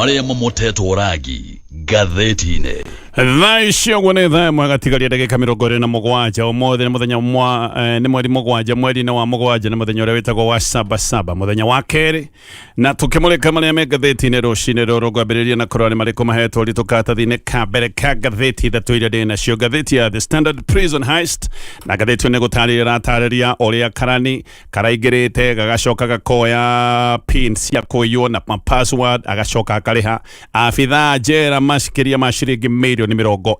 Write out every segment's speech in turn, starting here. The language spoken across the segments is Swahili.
maria mamoteto oragi gatheti-inĩ. Thaa icio gwone thaa mwagatigaria ndagĩka 27 ũmũthĩ nĩ mũthenya nĩ mweri mũgwanja mweri-inĩ wa mũgwanja nĩ mũthenya ũrĩa wĩtagwo wa sabasaba mũthenya wa kerĩ na tũkĩmũrĩka marĩa me ngathĩti-inĩ rũcinĩ rũrũ ngwambĩrĩria na kũrora nĩ marĩkũ mahetwo ũritũ karatathi-inĩ ka mbere ka ngathĩti ithatũ iria ndĩ nacio. Ngathĩti ya The Standard Prison Heist, na ngathĩti nĩ gũtarĩria ratarĩria ũrĩa karani karaingĩrĩte gagacoka gakoya pin cia kũiywo na password agacoka akarĩha abithaa njera macikiria ma ciringi milioni 40.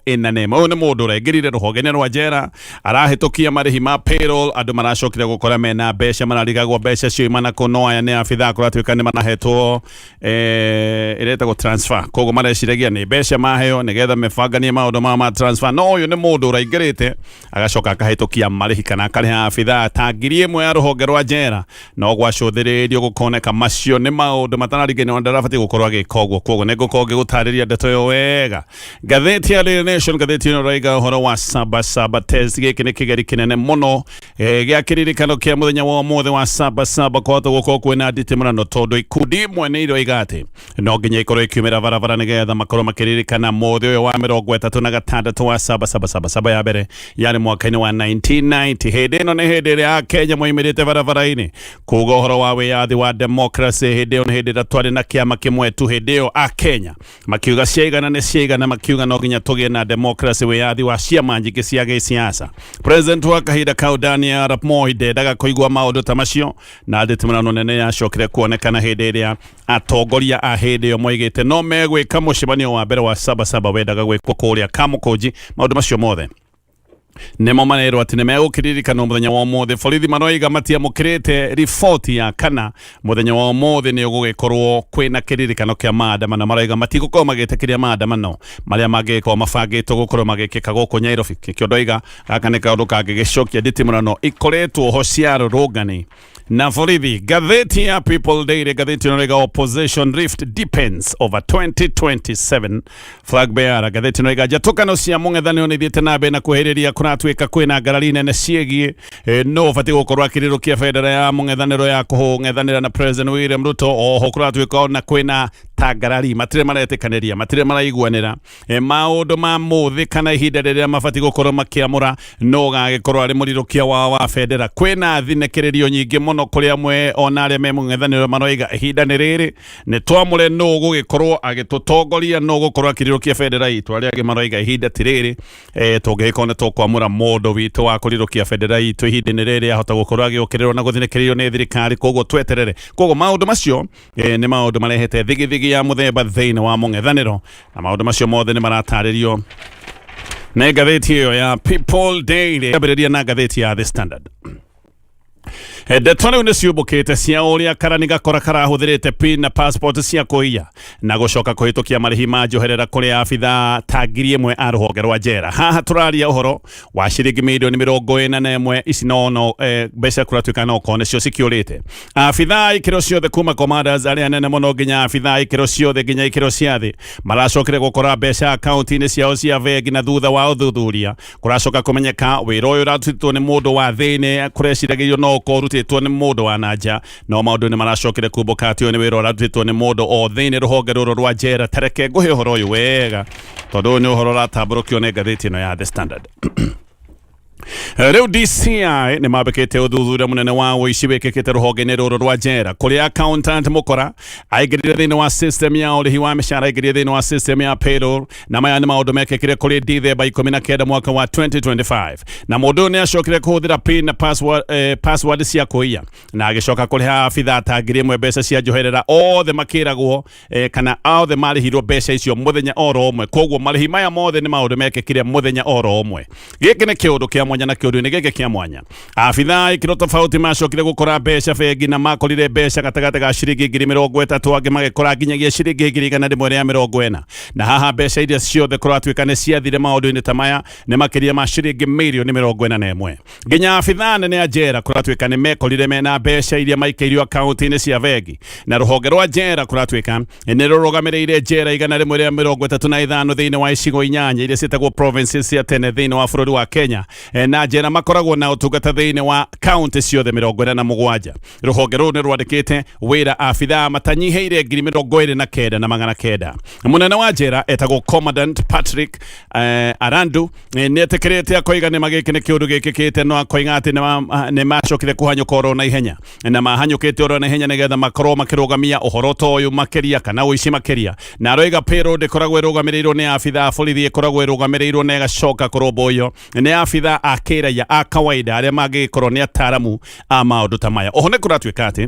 Ũyũ nĩ mũndũ ũraingĩrire rũhonge-inĩ rwa njera arahĩtũkia marĩhi ma payroll, andũ maracokire gũkora mena mbeca mararigagwo mbeca cio imana kũno aya nĩ abithaa kũratuĩka nĩ manahetwo ĩretagwo transfer, koguo mareciragia nĩ mbeca maheo nĩgetha mebanganie maũndũ ma transfer. No ũyũ nĩ mũndũ ũraingĩrĩte agacoka akahĩtũkia marĩhi kana akarĩha abithaa ta ngiri ĩmwe ya rũhonge rwa njera, no gwacũthĩrĩrio gũkoneka macio nĩ maũndũ matararigania ndarabatiĩ gũkorwo agĩka ũguo. Koguo nĩ ngũkorwo ngĩgũtarĩria ndeto ĩyo wega. Ngathĩti ya Daily Nation, ngathĩti ĩno raiga ũhoro wa sabasaba test. Gĩkĩ nĩ kĩgeri kĩnene mũno gĩa kĩririkano kĩa mũthenya wa ũmũthĩ wa sabasaba kwahota gũkorwo kwĩna nditimũrano tondũ ikundi imwe nĩ iroiga atĩ no nginya ikorwo ikiumĩra barabara nĩgetha makorwo makĩririkana mũthĩ ũyũ wa 36 wa sabasaba ya mbere yarĩ mwaka-inĩ wa 1990. Hĩndĩ ĩno nĩ hĩndĩ ĩrĩa Akenya moimĩrĩte barabara-inĩ kuuga ũhoro wa wĩyathi wa democracy. Hĩndĩ ĩyo nĩ hĩndĩ ĩrĩa twarĩ na kĩama kĩmwe tu. Hĩndĩ ĩyo Akenya makiuga ciaigana nĩ ciaigana, makiuga no nginya tũgĩe na democracy, wĩyathi wa ciama nyingĩ cia gĩsiasa. President wa kahinda kau Daniel Arap Moi ndendaga kũigua maũndũ ta macio, na nditimũrano nene yacokire kuonekana hĩndĩ ĩrĩa atongoria a hĩndĩ ĩyo moigĩte no megwĩka mũcemanio wa mbere wa sabasaba wendaga gwĩkwo kũrĩa Kamũkũnji. Maũndũ macio mothe nemo manerwo atĩ nĩ megũkĩririkana mũthenya wa ũmũthĩ. Borithi maroiga matiamũkĩrĩte riboti ya kana mũthenya wa ũmũthĩ nĩ ũgũgĩkorwo kwĩna kĩririkano kĩa maandamano. Maroiga matigũkorwo magĩtĩkĩria maandamano marĩa mangĩkorwo mabangĩtwo gũkorwo magĩkĩka gũkũ Nairobi. Kĩkĩo ndoiga gaka nĩ kaũndũ kangĩgĩcokia nditimũrano ikoretwo ho cia rũrũngani na borithi. Ngathĩti ya People Daily, ngathĩti ĩno raiga opposition rift deepens over 2027 flag bearer. Ngathĩti ĩno raiga njatũkano cia mũng'ethanĩro nĩ ithiĩte na mbere na kwĩhĩrĩria kũratuĩka kwĩna ngarari nene ciĩgiĩ no batiĩ gũkorwo akĩrirũkia bendera ya mũng'ethanĩro ya kũng'ethanĩra na President William Ruto. Oho kũratuĩka na kwĩna ta ngarari matirĩ maretĩkanĩria, matirĩ maraiguanĩra maũndũ ma mũthĩ kana ihinda rĩrĩa mabatiĩ gũkorwo makĩamũra no gagĩkorwo arĩ mũrirũkia wa bendera. Kwĩna thinĩkĩrĩrio nyingĩ mũno kũrĩ amwe ona arĩa me mũng'ethanĩro maroiga ihinda nĩ rĩrĩ nĩ twamũre no gũgĩkorwo agĩtũtongoria, no gũkorwo akĩrirũkia bendera itũ. Arĩa angĩ maroiga ihinda ti rĩrĩ, tũngĩgĩkorwo nĩ tũkwamũra mũndũ witũ wa kũrirũkia bendera itũ ihinda-inĩ rĩrĩ ahota gũkorwo agĩũkĩrĩrwo na gũthinĩkĩrĩrio nĩ thirikari. Koguo tweterere. Koguo maũndũ macio nĩ maũndũ marehete thigithigi ya mũthemba thĩinĩ wa mũng'ethanĩro, na maũndũ macio mothe nĩ maratarĩrio nĩ ngathĩti ĩyo ya People Daily. Ambĩrĩria na ngathĩti ya The Standard. Ndeto rĩu nĩ ciumbũkĩte cia ũrĩa karani gakora karahũthĩrĩte pin na passport cia kũiya na gũcoka kũhĩtũkia marĩhi ma njoherera kũrĩ abithaa ta ngiri ĩmwe a rũhonge rwa njera. Haha tũraria ũhoro wa ciringi milioni 41. Ici no mbeca kũratuĩka no kone cio cikĩũrĩte abithaa ikĩro ciothe kuma commanders arĩa nene mũno nginya abithaa ikĩro ciothe nginya ikĩro cia thĩ maracokire gũkora mbeca akaunti-inĩ ciao cia bengi, na thutha wa ũthuthuria kũracoka kũmenyeka wĩra ũyũ ũrarutĩtwo nĩ mũndũ wa thĩinĩ kũreciragĩrio no ũkorutĩtwo nĩ mũndũ wa nanja. No maũndũ nĩ maracokire kumbũka atĩ ũyũ nĩ wĩra ũrarutĩtwo nĩ mũndũ o thĩinĩ rũhonge rũrũ rwa njera. Tareke ngũhe ũhoro ũyũ wega tondũ ũyũ nĩ ũhoro ũratambũrũkio nĩ ngathĩti ĩno ya The Standard. Rĩu DCI nĩ mambĩkĩte ũthuthuria mũnene wa ũici wĩkĩkĩte rũhonge-inĩ rũrũ rwa njera kũrĩa accountant mũkora aingĩrire thĩinĩ wa system ya ũrĩhi wa mĩcara, aingĩrire thĩinĩ wa system ya payroll, na maya nĩ maũndũ mekĩkire kũrĩ Dithemba 19 mwaka wa 2025. Na mũndũ nĩ acokire kũhũthĩra pin na password cia kũiya na agĩcoka kũrĩha abithaa ta ngiri ĩmwe mbeca cia njoherera. Othe makĩragwo kana othe marĩhirwo mbeca icio mũthenya oro ũmwe. Koguo marĩhi maya mothe nĩ maũndũ mekĩkire mũthenya oro ũmwe. Gĩkĩ nĩ kĩũndũ kĩa mwanya na kĩũndũ-inĩ gĩkĩ kĩa mwanya. Abithaa ikĩro tofauti macokire gũkora mbeca bengi na makorire mbeca gatagatĩ ga ciringi ngiri 30, angĩ magĩkora nginyagia ciringi ngiri 140. Na haha mbeca iria ciothe kũratuĩka nĩ ciathire maũndũ-inĩ ta maya nĩ makĩria ma ciringi milioni 41. Nginya abithaa nene a njera kũratuĩka nĩ mekorire mena mbeca iria maikĩirio akaunti-inĩ cia bengi, na rũhonge rwa njera kũratuĩka nĩ rũrũgamĩrĩire njera igana rĩmwe rĩa 35 thĩinĩ wa icigo 8 iria ciĩtagwo provinces cia tene thĩinĩ wa bũrũri wa Kenya. na njĩra makoragwo na ũtungata thĩinĩ wa kaunti ciothe 47. Rũhonge rũu nĩ rwandĩkĩte wĩra abithaa matanyihĩire 29,900. Mũnene wa njĩra etagwo Commandant Patrick Arandu nĩetĩkĩrĩte akoiga nĩ magĩkĩ nĩ kĩũndũ gĩkĩkĩte no akoiga atĩ nĩ macokire kũhanyũka oro na ihenya na mahanyũkĩte oro na ihenya nĩgetha makorwo makĩrũgamia ũhoro ta ũyũ makĩria kana ũici makĩria. Na aroiga payroll ndĩkoragwo ĩrũgamĩrĩirwo nĩ abithaa borithi, ĩkoragwo ĩrũgamĩrĩirwo na ĩgacoka kũrũmbũiyo nĩ abithaa a kĩraia a kawaida arĩa mangĩkorwo nĩ ataramu a maũndũ ta maya. Oho nĩ kũratuĩka atĩ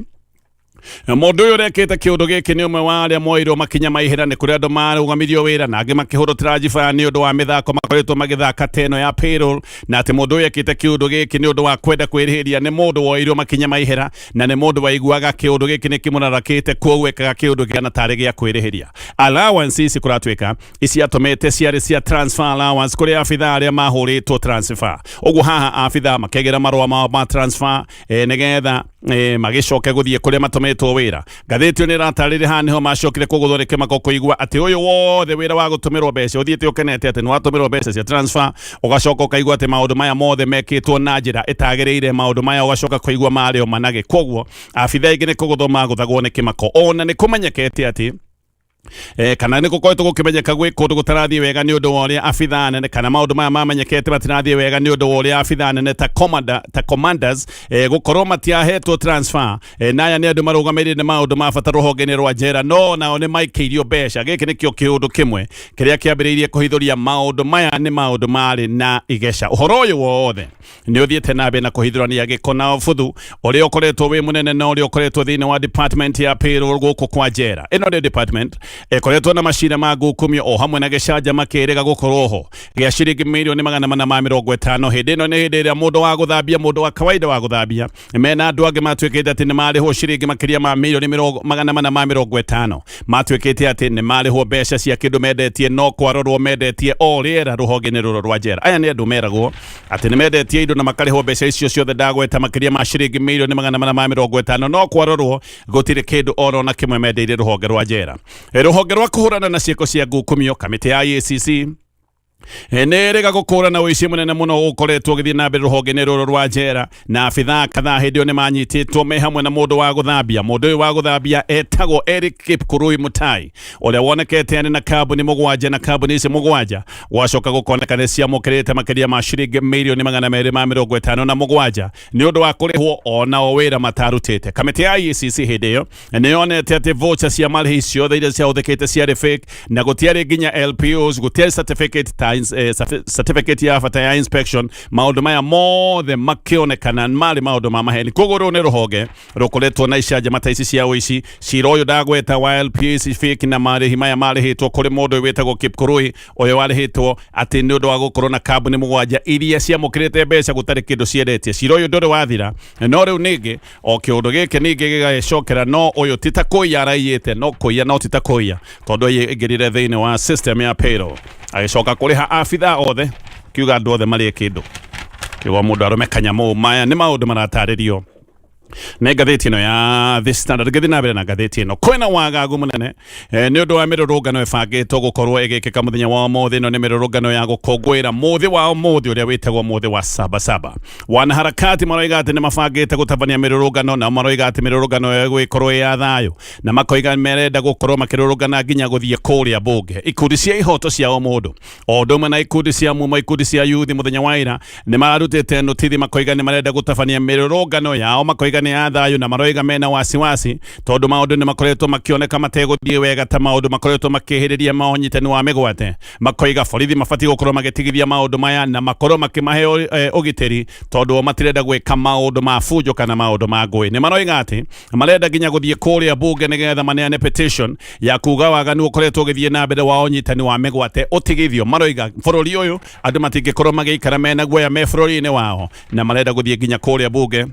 mũndũ ũyũ ũrekĩte kĩũndũ gĩkĩ nĩ ũmwe wa arĩa moirwo makinya maihĩra nĩ kũrĩ andũ marũgamirio wĩra na angĩ makĩhũrwo jiba nĩ ũndũ wa mĩthako makoretwo magĩthaka teno ya payroll, na atĩ mũndũ ũyũ ekĩte kĩũndũ gĩkĩ nĩ ũndũ wa kwenda kwĩrĩhĩria nĩ mũndũ woirwo makinya maihĩra na nĩ mũndũ waiguaga kĩũndũ gĩkĩ nĩ kĩmũrarakĩte koguo ekaga kĩũndũ kĩana tarĩ gĩa kwĩrĩhĩria. Allowance ici kũratuĩka ici atũmĩte ciarĩ cia transfer allowance kũrĩ abithaa arĩa mahũrĩtwo transfer. Ũguo haha abithaa makegera marũa mao ma transfer nĩgetha magĩcoke gũthiĩ kũrĩa matũmĩtwo wĩra. Ngathĩti ĩyo nĩ ĩratarĩria haha nĩho macokire kũgũthwo nĩ kĩmako kũigua atĩ ũyũ wothe wĩra wa gũtũmĩrwo mbeca ũthiĩte ũkenete atĩ nĩ watũmĩrwo mbeca cia transfer, ũgacoka ũkaigua atĩ maũndũ maya mothe mekĩtwo na njĩra ĩtagĩrĩire, maũndũ maya ũgacoka kũigua marĩ o manage. Koguo abithaa aingĩ nĩ kũgũthwo magũthagwo nĩ kĩmako. Ona nĩ kũmenyekete atĩ kana nĩ gũkoretwo gũkĩmenyeka gwĩ kũndũ gũtarathiĩ wega nĩ ũndũ wa ũrĩa abithaa nene kana maũndũ maya mamenyekete matirathiĩ wega nĩ ũndũ wa ũrĩa abithaa nene ta commanders gũkorwo matiahetwo transfer. Na aya nĩ andũ marũgamĩrĩire nĩ maũndũ ma bata rũhonge-inĩ rwa njera, no nao nĩ maikĩirio mbeca. Gĩkĩ nĩkĩo kĩũndũ kĩmwe kĩrĩa kĩambĩrĩirie kũhithũria maũndũ maya, nĩ maũndũ marĩ na igeca. Ũhoro ũyũ wothe nĩ ũthiĩte na mbere na kũhithũrania gĩko na ũbuthu ũrĩa ũkoretwo wĩ mũnene na ũrĩa ũkoretwo thĩinĩ wa department ya payroll gũkũ kwa njera. Ĩno nĩ department ekoretwo na macira ma ngukumio o hamwe na gĩcanjama kĩrĩga gũkorwo ho gĩa ciringi mirioni 450. Hĩndĩ ĩno nĩ hĩndĩ ĩrĩa mũndũ wa gũthambia, mũndũ wa kawaida wa gũthambia mena andũ angĩ matuĩkĩte atĩ nĩ marĩhwo ciringi makĩria ma mirioni 450. Matuĩkĩte atĩ nĩ marĩhwo mbeca cia kĩndũ mendetie no kwarorwo mendetie o rĩera rũhonge-inĩ rũrũ rwa njera. Aya nĩ andũ meragwo atĩ nĩ mendetie indo na makarĩhwo mbeca icio ciothe ndagweta makĩria ma ciringi mirioni 450, no kwarorwo gũtirĩ kĩndũ oro na kĩmwe mendeire rũhonge rwa njera. Rũhonge rwa kũhũrana na ciĩko cia ngukumio, kamĩtĩ ya IECC nĩ ĩrĩga gũkũrana ũici mũnene mũno ũkoretwo ũgĩthiĩ na mbere rũhonge-inĩ rũrũ rwa njera, na abithaa kadhaa hĩndĩ ĩyo nĩ manyitĩtwo me hamwe na mũndũ wa gũthambia. Mũndũ ũyũ wa gũthambia etagwo Eric Kipkurui Mutai, ũrĩa wonekete arĩ na kambuni mũgwanja, na kambuni ici mũgwanja gwacoka gũkoneka nĩ ciamũkĩrĩte makĩria ma ciringi mirioni 257 nĩ ũndũ wa kũrĩhwo ona o wĩra matarutĩte. Kamĩtĩ ya IECC hĩndĩ ĩyo nĩ yonete atĩ voucher cia marĩhi ciothe iria ciahũthĩkĩte ciarĩ fake na gũtiarĩ nginya LPOs, gũtiarĩ certificate ya bata ya inspection. Maũndũ maya mothe makĩonekana marĩ maũndũ ma maheni. Koguo rũu nĩ rũhonge rũkoretwo na icanjama ta ici cia ũici. Cira ũyũ ndagweta wa LPS fake na marĩhi maya marĩhĩtwo kũrĩ mũndũ wĩtagwo Kipkurui, ũyũ warĩhĩtwo atĩ nĩ ũndũ wa gũkorwo na kambuni mũgwanja iria ciamũkĩrĩte mbeca gũtarĩ kĩndũ ciendetie. Cira ũyũ ndũrĩ wathira, no rĩu ningĩ o kĩũndũ gĩkĩ ningĩ gĩgacokera, no ũyũ ti ta kũiya araiyĩte, no kũiya no ti ta kũiya, tondũ aingĩrire thĩinĩ wa system ya payroll agĩcoka kũrĩha abithaa othe, kiuga andũ othe marĩ kĩndũ kiuga mũndũ arũme kanyamũ. Maya nĩ maũndũ maratarĩrio nĩ ngathĩti ĩno ya The Standard. Gĩthiĩ na mbere na ngathĩti ĩno, kwĩna wagagu mũnene nĩ ũndũ wa mĩrũrũngano ĩbangĩtwo gũkorwo ĩgĩkĩka mũthenya wa ũmũthĩ. Ĩno nĩ mĩrũrũngano ya gũkũngũĩra mũthĩ wa ũmũthĩ ũrĩa wĩtagwo mũthĩ wa Sabasaba. Wanaharakati maroiga atĩ nĩ mabangĩte gũtabania mĩrũrũngano, na maroiga atĩ mĩrũrũngano ĩyo ĩgũkorwo ĩ ya thayũ, na makoiga merenda gũkorwo makĩrũrũngana nginya gũthiĩ kũrĩa bunge. Ikundi cia ihoto cia mũndũ o ũndũ ũmwe na ikundi cia muma, ikundi cia youth mũthenya wa ira nĩ mararutĩte notithi makoiga nĩ marenda gũtabania mĩrũrũngano yao, makoiga nĩ ya thayũ, na maroiga mena wasiwasi tondũ maũndũ nĩ makoretwo makĩoneka mategũthiĩ wega, ta maũndũ makoretwo makĩhĩrĩria maũnyitani wa mĩgwate. Makoiga borithi mabatiĩ gũkorwo magĩtigithia maũndũ maya na makorwo makĩmahe ũgitĩri tondũ matirenda gwĩka maũndũ ma fujo kana maũndũ ma ngũĩ. Nĩ maroiga atĩ marenda nginya gũthiĩ kũrĩa bunge nĩgetha maneane petition ya kuga waganu ũkoretwo ũgĩthiĩ na mbere wa ũnyitani wa mĩgwate ũtigithio. Maroiga bũrũri ũyũ andũ matingĩkorwo magĩikara mena guoya me bũrũri-inĩ wao, na marenda gũthiĩ nginya kũrĩa bunge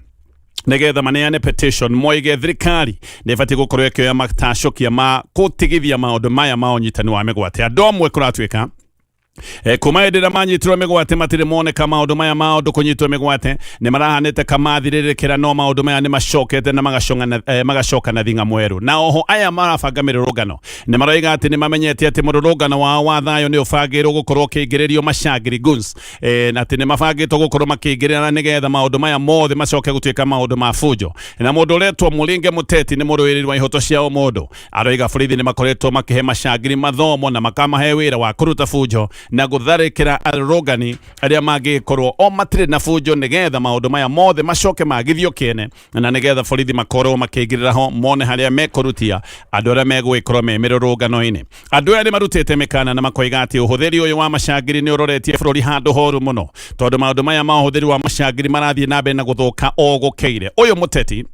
nĩgetha maneane petition moige thirikari nĩ ĩbatiĩ gũkorwo ĩkĩoya matacokia ma gũtigithia maũndũ maya ma ũnyitani wa mĩgwate. Andũ amwe kũratuĩka kuma hĩndĩ ĩrĩa manyitirwo mĩgwate matirĩ moneka maũndũ maya ma ũndũ kũnyitwo mĩgwate nĩ marahanĩte kamathirĩrĩkĩra no maũndũ maya nĩ macokete na magacoka na thing'a mwerũ na oho aya marabanga mĩrũrũngano nĩ maroiga atĩ nĩ mamenyete atĩ mũrũrũngano wao wa thayũ nĩ ũbangĩirwo gũkorwo ũkĩingĩrĩrio macangiri guns na atĩ nĩ mabangĩtwo gũkorwo makĩingĩrĩra nĩgetha maũndũ maya mothe macoke gũtuĩka maũndũ ma fujo na mũndũ ũretwo Mũringe Mũteti nĩ mũrũĩrĩri wa ihoto cia mũndũ aroiga borithi nĩ makoretwo makĩhe macangiri mathomo na makamahe wĩra wa kũruta fujo na gutharikira arũrũngani arĩa mangĩkorwo o matirĩ na fujo nĩgetha maũndũ maya mothe macoke magithio kĩene na nĩgetha borithi makorwo makĩingĩrĩra ho mone harĩa mekũrutia andũ arĩa megũgĩkorwo me mĩrũrũngano-inĩ andũ aya nĩ marutĩte mĩkana na makoiga atĩ ũhũthĩri ũyũ wa macangiri nĩ ũroretie bũrũri handũ horu mũno tondũ maũndũ maya ma ũhũthĩri wa macangiri marathiĩ na mbere na gũthũka o gũkĩire ũyũ Mũteti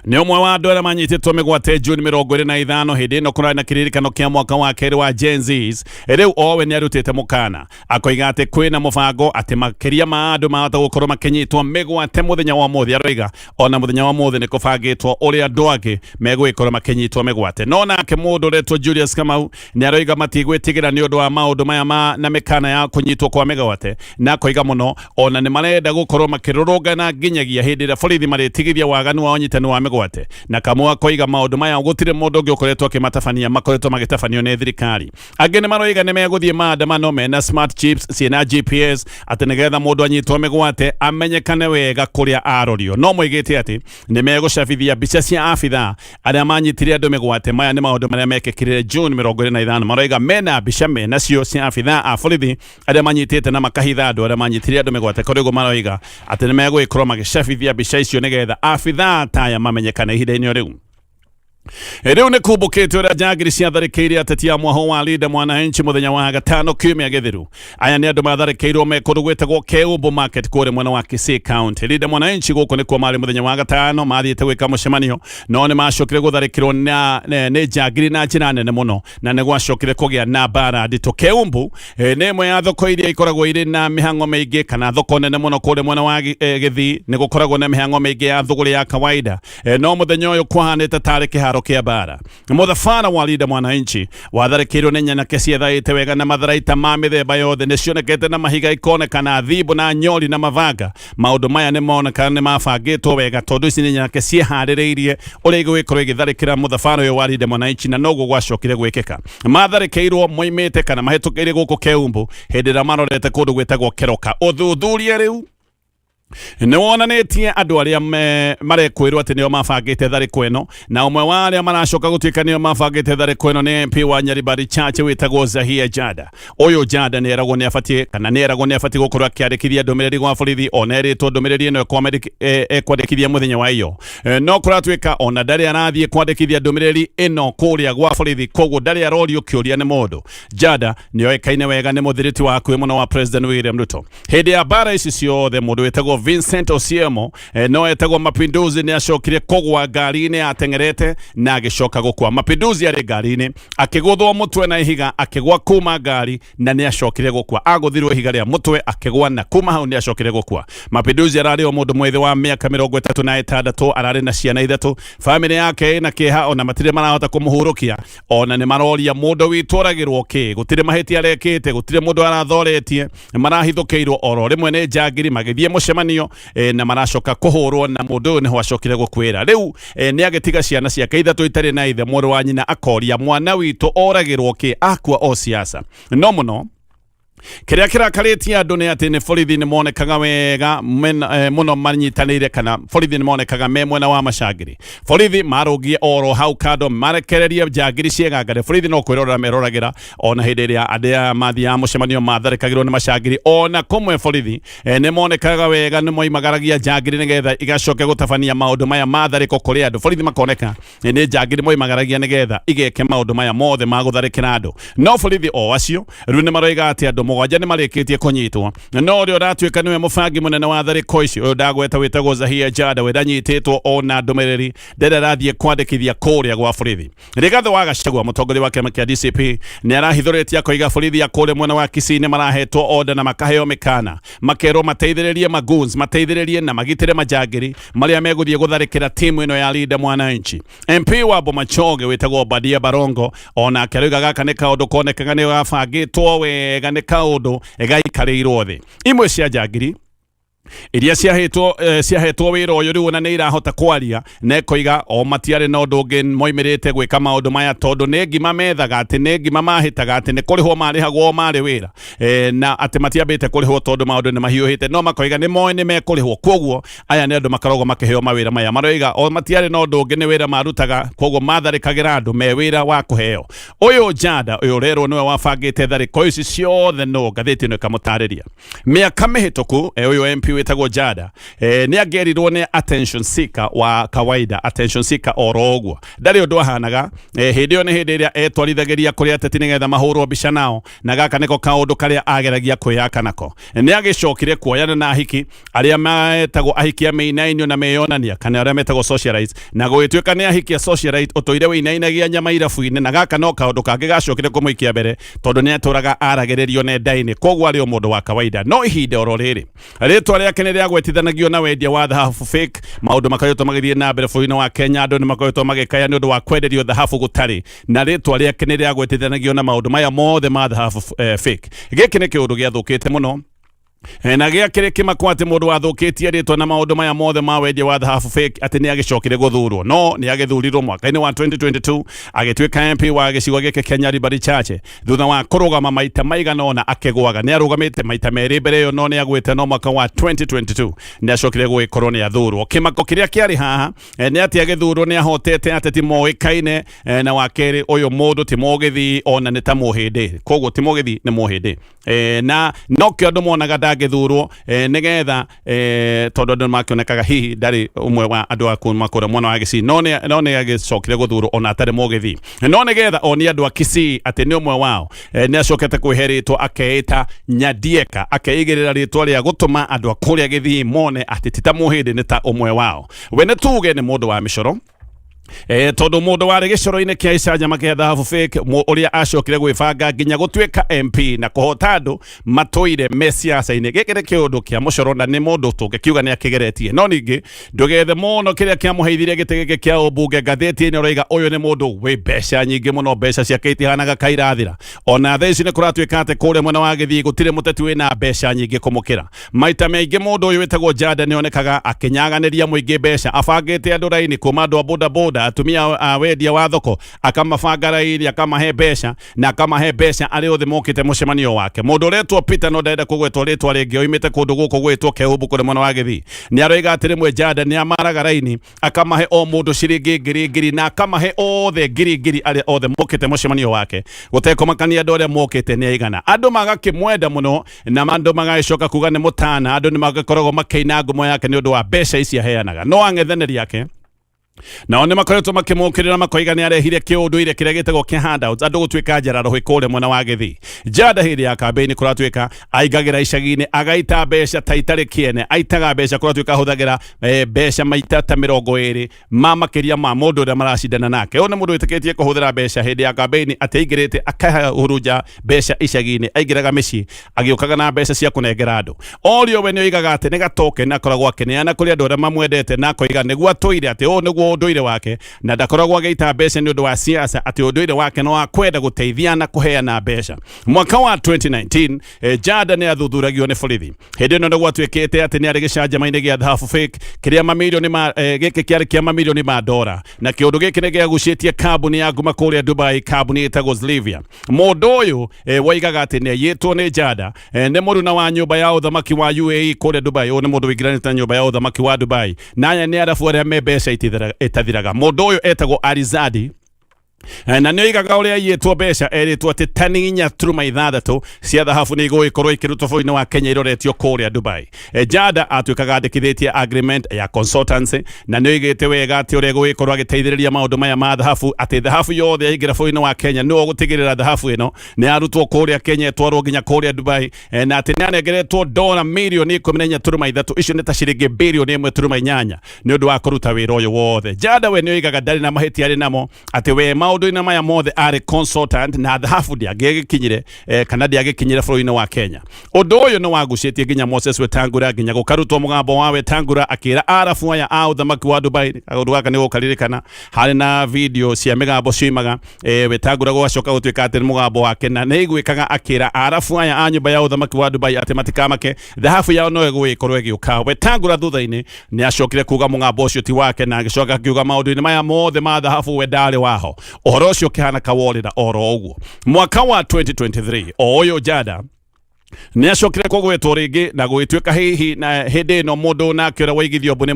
nĩ ũmwe wa andũ arĩa manyitĩtwo mĩgwate June 25 hĩndĩ ĩno kũrarĩ na kĩririkano kĩa mwaka wa kerĩ wa Gen Zs rĩu owe nĩ arutĩte mũkana akoiga atĩ kwĩna mũbango atĩ makĩria ma andũ mahota gũkorwo makĩnyitwo mĩgwate mũthenya wa ũmũthĩ aroiga ona mũthenya wa ũmũthĩ nĩ kũbangĩtwo ũrĩa andũ angĩ megũgĩkorwo makĩnyitwo mĩgwate no nake mũndũ ũretwo Julius Kamau nĩ aroiga matigwĩtigĩra nĩ ũndũ wa maũndũ maya na mĩkana ya kũnyitwo kwa mĩgwate na akoiga mũno ona nĩ marenda gũkorwo makĩrũrũngana nginyagia hĩndĩ ĩrĩa borithi marĩtigithia waganu wa ũnyitani wa mĩgwate na Kamau akoiga maũndũ maya gũtirĩ mũndũ ũngĩ ũkoretwo akĩmatabania makoretwo magĩtabanio nĩ thirikari angĩ nĩ maroiga nĩ megũthiĩ maandamano mena smart chips ciĩna GPS atĩ nĩgetha mũndũ anyitwo mĩgwate amenyekane wega kũrĩa arorio no moigĩte atĩ nĩ megũcabithia mbica cia abithaa arĩa manyitire andũ mĩgwate maya nĩ maũndũ marĩa mekĩkire June 25 maroiga mena mbica menacio cia abithaa a borithi arĩa manyitĩte na makahitha andũ arĩa manyitire andũ mĩgwate kũrĩguo maroiga atĩ nĩ megũgĩkorwo magĩcabithia mbica icio nĩgetha abithaa taya mamenyekane ihinda-inĩ rĩu rĩu nĩ kumbũkĩte ũrĩa njangiri ciatharĩkĩire ateti a mwaho wa Linda Mwananchi mũthenya wa gatano kiumia gĩthiru aya nĩ andũ matharĩkĩirwo me kũndũ gwĩtagwo Keumbu market kũrĩa mwena wa Kisii County Linda Mwananchi gũkũ nĩkuo marĩ mũthenya wa gatano mathiĩte gwĩka mũcemanio no nĩ macokire gũtharĩkĩrwo nĩ njangiri na njĩra nene mũno na nĩ gwacokire kũgĩa na mbara nditũ Keumbu nĩ ĩmwe ya thoko iria ikoragwo irĩ na mĩhang'o mĩingĩ kana thoko nene mũno kũrĩa mwena wa Githii nĩ gũkoragwo na mĩhang'o mĩingĩ ya thũgũrĩ ya kawaida no mũthenya ũyũ kwahanĩte tarĩ kĩharo kĩa bara mũthabara wa Linda Mwananchi watharĩkĩirwo nĩ nyanake ciethaĩte wega na matharaita ma mĩthemba yothe nĩ cionekete na mahiga ikonekana thimbũ na nyori na mabanga maũndũ maya nĩ monekana nĩ mabangĩtwo wega tondũ ici nĩ nyanake ciĩharĩrĩirie ũrĩa igũgĩkorwo igĩtharĩkĩra mũthabara ũyũ wa Linda Mwananchi na noguo gwacokire gwĩkĩka matharĩkĩirwo moimĩte kana mahĩtũkĩire gũkũ Keumbu hĩndĩ ĩrĩa marorete kũndũ gwĩtagwo Keroka ũthuthuria rĩu nĩ wonanĩtie andũ arĩa marekwĩrwo atĩ nĩo mabangĩte tharĩko ĩno na ũmwe wa arĩa maracoka gũtuĩka nĩo mabangĩte tharĩko ĩno nĩ MP wa Nyaribari Chache wĩtagwo Zahia Jada ũyũ Jada nĩ eragwo nĩ abatiĩ gũkorwo akĩandĩkithia ndũmĩrĩri gwa borithi ona erĩtwo ndũmĩrĩri ĩno ekwandĩkithia mũthenya wa iyo no kũratuĩka ona ndarĩ arathiĩ kwandĩkithia ndũmĩrĩri ĩno kũrĩa gwa borithi koguo ndarĩ arorio kĩũria nĩ mũndũ Jada nĩ oĩkaine wega nĩ mũthirĩti wa hakuhĩ mũno wa President William Ruto hĩndĩ ya mbara ici ciothe mũndũ wĩtagwo Vincent Osiemo no etagwo Mapinduzi nĩ acokire kũgwa ngari-inĩ ateng'erete na agĩcoka gũkua Mapinduzi arĩ ngari-inĩ akĩgũthwo mũtwe na ihiga akĩgwa kuma ngari na nĩ acokire gũkua agũthirwo ihiga rĩa mũtwe akĩgwa na kuma hau nĩ acokire gũkua Mapinduzi ararĩ o mũndũ mwĩthĩ wa mĩaka 36 ararĩ na ciana ithatũ famĩlĩ yake ĩna kĩeha ona matirĩ marahota kũmũhurũkia ona nĩ maroria mũndũ witũ oragĩrwo kĩ gũtirĩ mahĩtia arekĩte gũtirĩ mũndũ arathoretie marahithũkĩirwo oro rĩmwe nĩ njangiri magĩthiĩ mũcemanio na maracoka kũhũrwo na mũndũ ũyũ nĩho acokire gũkwĩra rĩu nĩ agĩtiga ciana ciake ithatũ itarĩ na ithe mũrũ wa nyina akoria mwana witũ oragĩrwo kĩ akua o siasa no mũno kĩrĩa kĩrakarĩtie andũ nĩ atĩ nĩ borithi nĩ monekaga wega mũno manyitanĩire kana borithi nĩ monekaga me mwena wa macangiri borithi marũngie oro hau kando marekererie njangiri ciĩgangare borithi no kwĩrorera meroragĩra ona hĩndĩ ĩrĩa andũ mathiaga mũcemanio matharĩkagĩrwo nĩ macangiri ona kũmwe borithi nĩ monekaga wega nĩ moimagaragia njangiri nĩgetha igacoke gũtabania maũndũ maya matharĩko kũrĩ andũ borithi makoneka nĩ njangiri moimagaragia nĩgetha igeke maũndũ maya mothe ma gũtharĩkĩra andũ no borithi o acio rĩu nĩ maroiga atĩ andũ mũgwanja nĩ marĩkĩtie kũnyitwo no ũrĩa ũratuĩka nĩwe mũbangi mũnene wa tharĩko ici ũyũ ndagweta wĩtagwo Zahia Jada we ndanyitĩtwo ona ndũmĩrĩri ndĩrĩa arathiĩ kwandĩkithia kũrĩa gwa borithi. Rigathĩ wa Gachagua mũtongoria wa kĩama kĩa DCP nĩ arahithũrĩtie akauga borithi ya kũrĩa mwena wa Kisii nĩ marahetwo order na makaheo mĩkana makerwo mateithĩrĩrie magoons mateithĩrĩrie na magitĩre majangĩri marĩa megũthiĩ gũtharĩkĩra timu ĩno ya Linda Mwananchi. MP wa Bomachoge wĩtagwo Badia Barongo ona akĩrauga gaka nĩ kaũndũ konekaga nĩ gabangĩtwo wega nĩ kaũndũ gaikarĩirwo thĩ. Imwe cia njangiri iria ciahetwo wĩra ũyũ rĩu na nĩ irahota kwaria na ĩkoiga o matiarĩ na ũndũ ũngĩ moimĩrĩte gwĩka maũndũ maya tondũ nĩ ngima methaga atĩ nĩ ngima mahĩtaga atĩ nĩ kũrĩhwo marĩhagwo marĩ wĩra na atĩ matiambĩte kũrĩhwo tondũ maũndũ nĩ mahiũhĩte no makoiga nĩ moĩ nĩ mekũrĩhwo kwoguo aya nĩ andũ makoragwo makĩheo mawĩra maya maroiga o matiarĩ na ũndũ ũngĩ nĩ wĩra marutaga kwoguo matharĩkagĩra andũ me wĩra wa kũheo. Ũyũ Jada ũyũ rerwo nĩwe wabangĩte tharĩko ici ciothe no ngathĩti ĩno ĩkamũtarĩria mĩaka mĩhĩtũku ũyũ MP wĩtagwo Jada nĩ agerirwo nĩ attention seeker wa kawaida attention seeker oro ũguo ndarĩ ũndũ ahanaga hĩndĩ ĩyo nĩ hĩndĩ ĩrĩa etwarithagĩria kũrĩ ateti nĩgetha mahũrwo mbica nao na gaka nĩko kaũndũ karĩa ageragia kwĩyaka nako. Nĩ agĩcokire kuoyana na ahiki arĩa metagwo ahiki a mĩinainio na meyonania kana arĩa metagwo socialite na gũgĩtuĩka nĩ ahiki a socialite ũtũire wĩinainagia nyama irabu-inĩ na gaka no kaũndũ kangĩ gacokire kũmũikia mbere tondũ nĩ atũraga aragĩrĩrio nenda-inĩ kwoguo arĩ o mũndũ wa kawaida no ihinda oro rĩrĩ rĩtwa rĩake nĩ rĩagwetithanagio na wendia wa thahabu fake maũndũ makoretwo magĩthiĩ na mbere bũrũri-inĩ wa Kenya andũ nĩ makoretwo magĩkaya nĩ ũndũ wa kwenderio thahabu gũtarĩ na rĩtwa rĩake nĩ rĩagwetithanagio na maũndũ maya mothe ma thahabu fake. Gĩkĩ nĩ kĩũndũ gĩathũkĩte mũno na gĩakĩrĩ kĩmakwo atĩ mũndũ wathũkĩtie rĩtwa na maũndũ maya mothe ma wendia wa thahabu fake atĩ nĩ agĩcokire gũthurwo no nĩ agĩthurirwo mwaka-inĩ wa 2022 agĩtuĩka MP wa gĩcigo gĩkĩ kĩa Nyaribari Chache thutha wa kũrũgama maita maigana ona akĩgwaga nĩ arũgamĩte maita merĩ mbere ĩyo no nĩ agwĩte no mwaka wa 2022 nĩ acokire gũgĩkorwo nĩ athurwo. Kĩmako kĩrĩa kĩarĩ haha nĩ atĩ agĩthurwo nĩ ahotete ateti moĩkaine na wa kerĩ ũyũ mũndũ ti mũgĩthi ona nĩ ta mũhĩndĩ kwoguo ti mũgĩthi nĩ mũhĩndĩ na no kĩo andũ monaga ndangĩthurwo nĩgetha tondũ andũ makĩonekaga hihi ndarĩ ũmwe wa andũ aku makũra mwena wa Kisii no nĩ agĩcokire gũthurwo ona atarĩ mũgĩthi no nĩgetha oni andũ a Kisii atĩ nĩ ũmwe wao nĩ acokete kwĩhe rĩtwa akeĩta Nyandieka akeigĩrĩra rĩtwa rĩa gũtũma andũ a kũrĩa Gĩthii mone atĩ ti ta mũhĩndĩ nĩ ta ũmwe wao. We nĩ tuge nĩ mũndũ wa mĩcoro tondũ mũndũ warĩ gĩcoro-inĩ kĩa icanjama kĩa thahabu fake ũrĩa acokire gwĩbanga nginya gũtuĩka MP na kũhota andũ matũire me siasa-inĩ. Gĩkĩ nĩ kĩũndũ kĩa mũcoro na nĩ mũndũ tũngĩkiuga nĩ akĩgeretie no ningĩ ndũgethe mũno kĩrĩa kĩamũheithire gĩtĩ gĩkĩ kĩa ũmbunge ngathĩti-inĩ ũrauga ũyũ nĩ mũndũ wĩ mbeca nyingĩ mũno mbeca ciake itihanaga kairathira ona thaa ici nĩ kũratuĩka atĩ kũrĩa mwena wa Gĩthii gũtirĩ mũteti wĩna mbeca nyingĩ kũmũkĩra. Maita maingĩ mũndũ ũyũ wĩtagwo Jada nĩ onekaga akĩnyaganĩria mũingĩ mbeca abangĩte andũ raini kuma andũ a bodaboda atumia wendia wa thoko akamabanga raini akamahe mbeca na akamahe mbeca arĩ othe mokĩte mũcemanio wake. Mũndũ ũretwo Peter no ndenda kũgwetwo rĩtwa rĩngĩ oimĩte kũndũ gũkũ gwĩtwo Keumbu kũrĩ mwena wa Gĩthii nĩ aroiga atĩ rĩmwe Jada nĩ amaraga raini akamahe o mũndũ ciringi ngiri na akamahe othe ngiri arĩa othe mokĩte mũcemanio wake gũtekũmakania andũ arĩa mokĩte nĩ aigana. Andũ magakĩmwenda mũno na andũ magagĩcoka kuga nĩ mũtana andũ nĩ magĩkoragwo makĩina ngumo yake nĩ ũndũ wa mbeca ici aheanaga no ang'ethanĩri yake nao nĩ makoretwo makĩmũkĩrĩra makoiga nĩ arehire kĩũndũire kĩrĩa gĩtagwo kĩa handouts andũ gũtuĩka njara rũhĩ kũrĩa mwena wa Gĩthii. Jada hĩndĩ ya kambĩini kũratuĩka aingagĩra icagi-inĩ agaita mbeca ta itarĩ kĩene aitaga mbeca kũratuĩka ahũthagĩra mbeca maita ta 20 ma makĩria ma mũndũ ũrĩa maracindana nake. Ũyũ nĩ mũndũ wĩtĩkĩtie kũhũthĩra mbeca hĩndĩ ya kambĩini atĩ aingĩrĩte akahurunja mbeca icagi-inĩ aingĩraga mĩciĩ agĩũkaga na mbeca cia kũnengera andũ. Orio we nĩ oigaga atĩ nĩ gatoke na akoragwo akĩneana kũrĩ andũ arĩa mamwendete na akoiga nĩguo atũire atĩ ũũ nĩguo ũndũire wake na ndakoragwo agĩita mbeca nĩ ũndũ wa siasa atĩ ũndũire wake no akwenda gũteithia na kũheana mbeca. Mwaka wa 2019 Jada nĩ athuthuragio nĩ borithi hĩndĩ ĩno nĩ gwatuĩkĩte atĩ nĩ arĩ gĩcanjama-inĩ gĩa thahabu fake kĩrĩa mamirioni gĩkĩ kĩarĩ kĩa mamirioni ma ndora na kĩũndũ gĩkĩ nĩ gĩagucĩtie kambuni ya nguma kũrĩa Dubai kambuni ĩtagwo Slivia. Mũndũ ũyũ woigaga atĩ nĩ aiyĩtwo nĩ Jada nĩ mũruna wa nyũmba ya ũthamaki wa UAE kũrĩa Dubai. Ũyũ nĩ mũndũ wĩingĩranĩte na nyũmba ya ũthamaki wa Dubai na aya nĩ arabu arĩa me mbeca itathiraga. Mũndũ ũyũ etagwo Arizadi na nä oigaga å rä a yätwo mbeca erĩtwo atä tani 4.6 cia thahabu nä igå ikorwo ikärutwo bå rå-inä wa Kenya iroretio kå rä a Dubai. Jada atuĩkaga andĩkithĩtie agreement ya consultancy na nä oigĩte wega atä å rä a gå ikorwo agĩteithĩrĩria maå ndå maya ma thahabu atä thahabu yothe yaingĩra bå rå-inĩ wa Kenya nä å gå tigä rä ra thahabu ä no nä yarutwo kå rä a Kenya ĩtwarwo nginya kå rä a Dubai, na atä nä anengeretwo $1 mirioni 14.3 icio nä ta ciringi birioni 1.8 nä å ndå wa kå ruta wä ra å yå wothe. Jada we nä oigaga ndarä na mahĩtia arĩ namo atä we maũndũ-inĩ maya mothe arĩ consultant na thahabu ndiagĩkinyire kana ndiagĩkinyire bũrũri-inĩ wa Kenya. Ũndũ ũyũ nĩ wagucĩtie nginya Moses Wetangula nginya gũkarutwo mũgambo wa Wetangula akĩra arabu aya a ũthamaki wa Dubai. Kaũndũ gaka nĩ gũkaririkana harĩ na video cia mĩgambo ciumaga Wetangula gũgacoka gũtuĩka atĩ mũgambo wake na nĩ aiguĩkaga akĩra arabu aya a nyũmba ya ũthamaki wa Dubai atĩ matikamake thahabu yao no ĩgũgĩkorwo ĩgĩũka. Wetangula thutha-inĩ nĩ acokire kuuga mũgambo ũcio ti wake na agĩcoka akiuga maũndũ-inĩ maya mothe ma thahabu we ndarĩ waho. Ũhoro ũcio ũkĩhana kaworĩra oro ũguo. Mwaka wa 2023 o ũyũ Jada nĩ acokire kũgwetwo rĩngĩ na gũgĩtuĩka hihi na hĩndĩ ĩno mũndũ nake ũrĩa waigithio mbũ nĩ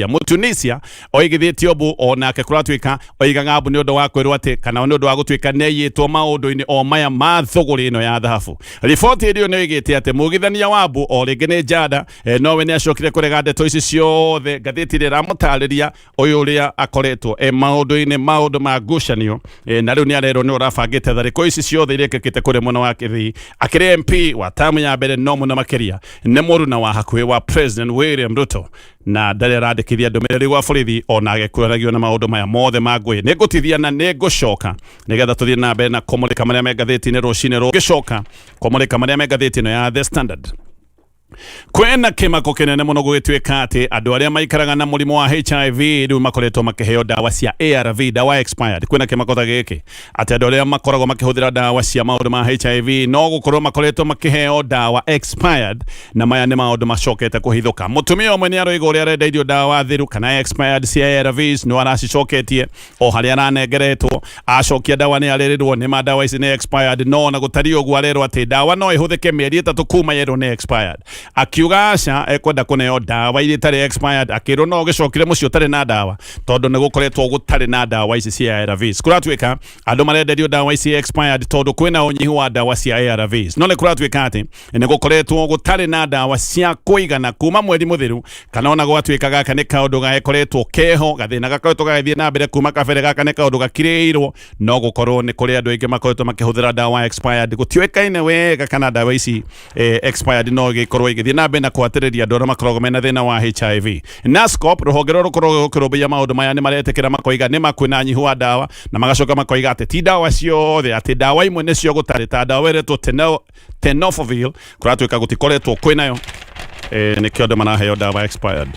Mũtunisia oigithĩtio mbũ onake kũratuĩka oigaga mbũ nĩ ũndũ wa kwĩrwo atĩ kana nĩ ũndũ wa gũtuĩka nĩ aiyĩtwo maũndũ-inĩ o maya ma thũgũrĩ ĩno ya thahabu. Riboti ĩrĩa nĩ oigĩte atĩ mũgithania wa mbũ o rĩngĩ nĩ Jada nowe nĩ acokire kũrega ndeto ici ciothe. Ngathĩti ĩrĩa ĩramũtarĩria ũyũ ũrĩa akoretwo maũndũ-inĩ maũndũ ma ngucanio na rĩu nĩ arerwo nĩ ũrabangĩte tharĩko ici ciothe iria ikĩkĩte kũrĩ mwena wa Gĩthii akĩrĩ MP wa tamu ya mbere no mũno makĩria nĩ mũruna wa hakuhĩ wa President William Ruto na ndarĩ arandĩkithia ndũmĩrĩri gwa borithi ona agĩkũragio na maũndũ maya mothe ma ngũĩ. Nĩ ngũtithia na nĩ ngũcoka nĩgetha tũthiĩ na mbere na kũmũrĩka marĩa me ngathĩti-inĩ rũcinĩ rũgĩcoka kũmũrĩka marĩa me ngathĩti-ino ya The Standard. Kwena kĩmako kĩnene mũno gũgĩtuĩka atĩ andũ arĩa maikaraga na mũrimũ wa HIV rĩu makoretwo makĩheo dawa cia ARV, dawa expired. Kwena kĩmako ta gĩkĩ atĩ andũ arĩa makoragwo makĩhũthĩra dawa cia maũndũ ma HIV no gũkorwo makoretwo makĩheo dawa expired na maya nĩ maũndũ macokete kũhithũka. Mũtumia ũmwe nĩ aroiga ũrĩa arendeirio dawa thiru kana expired cia ARVs no aracicoketie o harĩa aranengeretwo acokia dawa nĩ arĩrĩrwo nĩ ma dawa ici nĩ expired no na gũtari ũguo arerwo atĩ dawa no ĩhũthĩke mĩeri 3 kuma yerwo nĩ expired. Akiuga aca ekwenda kũneo dawa iria itarĩ expired akĩrwo no ũgĩcokire mũciĩ ũtarĩ na dawa tondũ nĩ gũkoretwo gũtarĩ na dawa ici cia ARVs. Kũratuĩka andũ marenderio dawa ici expired tondũ kwĩna ũnyihu wa dawa cia ARVs no nĩ kũratuĩka atĩ nĩ gũkoretwo gũtarĩ na dawa cia kũigana kuma mweri mũthiru kana ona gwatuĩka gaka nĩ kaũndũ gakoretwo keho gathĩna gakoretwo gagĩthiĩ na mbere kuma kabere gaka nĩ kaũndũ gakirĩirwo no gũkorwo nĩ kũrĩ andũ aingĩ makoretwo makĩhũthĩra dawa expired gũtiũĩkaine wega kana dawa ici expired no gĩkorwo igĩthiĩ na mbere na kũhatĩrĩria andũ arĩa makoragwo mena thĩna wa HIV. NASCOP rũhonge rũrũ rũkoragwo rũkĩrũmbũiya maũndũ maya nĩ maretĩkĩra makoiga nĩ makwĩna nyihu wa dawa na magacoka makoiga atĩ ti dawa ciothe atĩ dawa imwe nĩcio gũtarĩ ta dawa ĩretwo tenofovir kũratuĩka gũtikoretwo kwĩnayo nĩkĩo andũ maraheo dawa expired.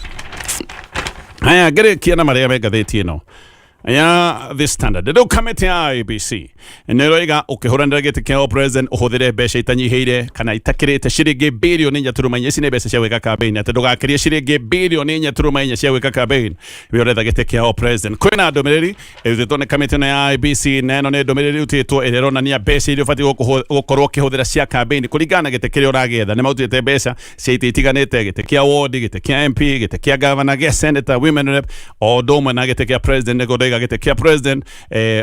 Haya ngĩrĩkia na marĩa me ngathĩti ĩno ya The Standard. Rĩu kamĩtĩ ya IEBC nĩ roiga ũkĩhũranĩra gĩtĩ kĩa president ũhũthĩre mbeca itanyihĩire kana itakĩrĩte ciringi birioni 4.4 ici nĩ mbeca cia gwĩka campaign atĩ ndũgakĩrie ciringi birioni 4.4 cia gwĩka campaign we ũretha gĩtĩ kĩa president. Kwĩna ndũmĩrĩri ĩrutĩtwo nĩ kamĩtĩ ĩno ya IEBC na ĩno nĩ ndũmĩrĩri ĩrutĩtwo ĩrĩa ĩronania mbeca iria ũbatiĩ gũkorwo ũkĩhũthĩra cia campaign kũringana na gĩtĩ kĩrĩa ũragĩetha. Nĩ marutĩte mbeca cia itĩ itiganĩte, gĩtĩ kĩa ward, gĩtĩ kĩa MP, gĩtĩ kĩa governor, gĩa senator, women rep o ũndũ ũmwe na gĩtĩ kĩa president. Nĩgũndaiga gĩtĩ kĩa president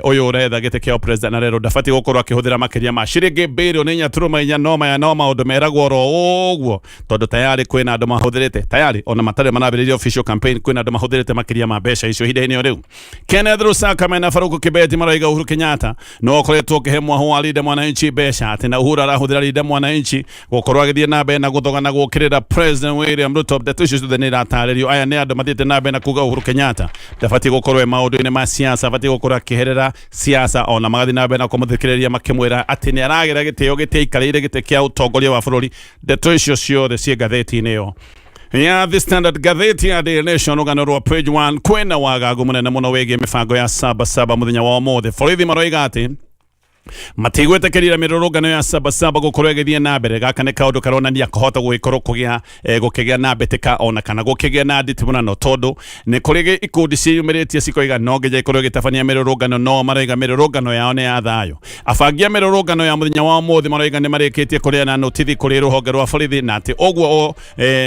ũyũ ũretha gĩtĩ kĩa president na rero ndabatiĩ gũkorwo akĩhũthĩra makĩria ma ciringi birioni 4.4 no maya no maũndũ meragwo oro ũguo tondũ tayari kwĩna andũ mahũthĩrĩte tayari ona matarĩ manambĩrĩria official campaign kwĩna andũ mahũthĩrĩte makĩria ma mbeca icio ihinda-inĩ rĩu. Kenneth Lusaka mena Faruku Kibeti maroiga Uhuru Kenyatta no akoretwo ũkĩhe mwahu wa Linda Mwananchi mbeca atĩ na Uhuru arahũthĩra Linda Mwananchi gũkorwo agĩthiĩ na mbere na gũthogana gũkĩrĩra President William Ruto. Ndeto icio ciothe nĩ iratarĩrio. Aya nĩ andũ mathiĩte na mbere na kuga Uhuru Kenyatta ndabatiĩ gũkorwo maũndũ-inĩ ma siasa, abatiĩ gũkorwo akĩherera siasa ona magathiĩ na mbere na kũmũthikĩrĩria makĩmwĩra atĩ nĩ aragera gĩtĩo gĩtĩikarĩire gĩtĩ kĩa ũtongoria wa bũrũri. Ndeto icio ciothe ciĩ ngathĩti-inĩ ĩyo ya The Standard. Ngathĩti ya Daily Nation rũgano rwa page 1 kwĩna wagagu mũnene mũno wĩgiĩ mĩbango ya 77 mũthenya wa ũmũthĩ. Borithi maroiga atĩ matigwetekerira mirurungano ya sabasaba gukorwo igithie na mbere. Gaka ni kaundu karonania kahota gugikorwo gukigia na mbetika ona kana gukigia na nditimunano tondu ni kuri ikundi ciumiritie cikoiga no nginya ikorwo gitabania mirurungano no maraiga mirurungano yao ni ya thayo. Afangia mirurungano ya muthenya wa muthi maraiga ni marikitie kureana notithi kuri ruhonge rwa borithi na ati ogwo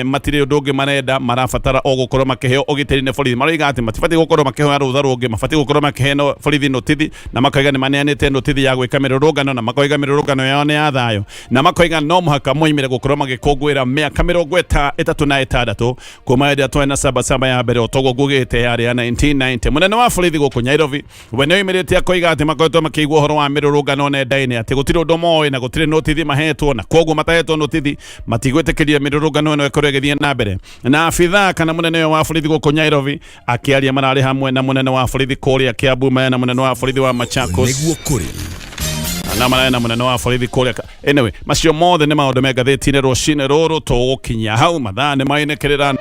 matire undu ungi marenda marabatara ogukorwo makiheo ugitiri ni borithi. Maraiga ati matibati gukorwo makiheo rutha rungi mabati gukorwo makiheo borithi notithi na makaiga ni maneanite notithi ya gwika mirurungano na makoiga mirurungano yao ni ya thayo na makoiga no muhaka moimire gukorwo magikungwira miaka 36 kuma hĩndĩ twena sabasaba ya mbere otogo gugite yari ya 1990. Munene wa borithi guku Nairobi we nĩ oimĩrĩte akoiga ati makoretwo makĩigua ũhoro wa mirurungano nenda-inĩ ati gutire ũndũ moĩ na gutire notithi mahetwo na koguo matahetwo notithi matigwĩtĩkĩria mirurungano ĩno ĩkorwo ĩgĩthiĩ na mbere. Na abitha kana munene wa borithi guku Nairobi akĩaria mararĩ hamwe na munene wa borithi kũrĩa Keumbu na munene wa borithi wa Machakos na marana munene wa borithi kuria. Anyway, macio mothe nĩ maũndũ me ngathĩti-inĩ rũcinĩ rũrũ tũgũkinyia hau mathaa nĩ mainĩkĩrĩra.